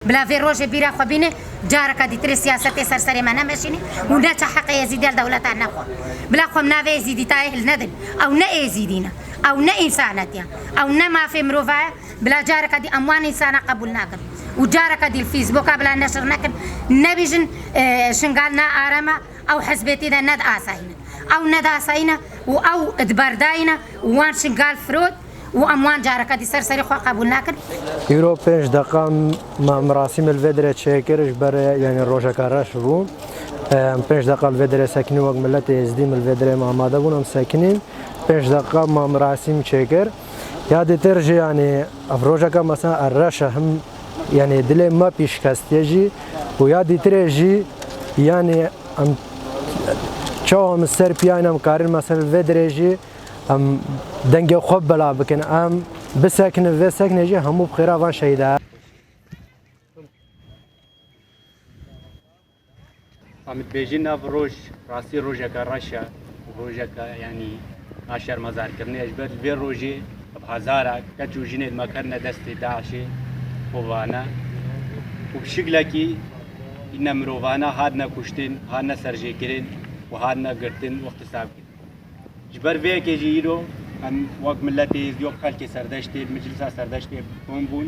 بلا في روج بيرا خبينه جارك دي تري سياسه سرسري ما نمشيني ونتا حق يزيد الدوله تاعنا خو بلا خو نافي يزيد تاعه الندل او نا يزيدينا او نا انسانتيا او نا ما في مروفا بلا جارك دي اموان انسان قبولنا كن وجارك دي الفيسبوك بلا نشرنا كن نبيجن شنقالنا ارما او حزبتي ذا ند اساينا او ند اساينا او ادبرداينا وان شنقال فرود واموان جارك دي سرسري خو قبولنا كن يورو 5 دقيقة مراسم الفيدرة تشيكر جبر يعني روجا كراش بوم 5 دقيقة الفيدرة ساكنين وقت ملتي ازديم الفيدرة مع ماذا بونهم ساكنين 5 دقيقة مع مراسم تشيكر يادي ترجي يعني افروجا كا مثلا الرشا هم يعني دلي ما بيش كاستيجي ويادي ترجي يعني ام تشوهم السر بيانا مقارن مثلا الفيدرة جي ام دنگ خوب بلا بكن ام بسكن في سكن جي همو بخيرا فان شهيدا عم تبيجينا في روج راسي روجا كرشا روجا يعني عشر مزار كرني اجبر في روجي بهزارة كتشو جيني المكرنا دستي داعشي وفانا وبشكلكي إن مروفانا هادنا كشتين هادنا سرجي كرين وهادنا قرتين واغتصاب جبر في كيجيرو ام وقت ملتي يوم خلكي سردشتي المجلس سردشتي بون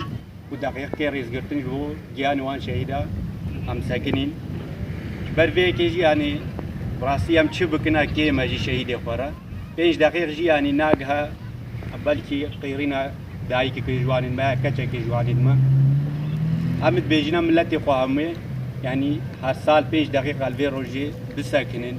ودقيق كي رئيس قرتن هو جيان وان شهيدا ام ساكنين جبر في كيجي يعني براسي ام تشبكنا كي ما جي شهيدي خورا 5 دقيق جي يعني ناقها بلكي قيرنا دايك كي جوان ما كتش كي جوان ما ام بيجينا ملتي خوامي يعني هالسال 5 دقيقه الفيروجي بساكنين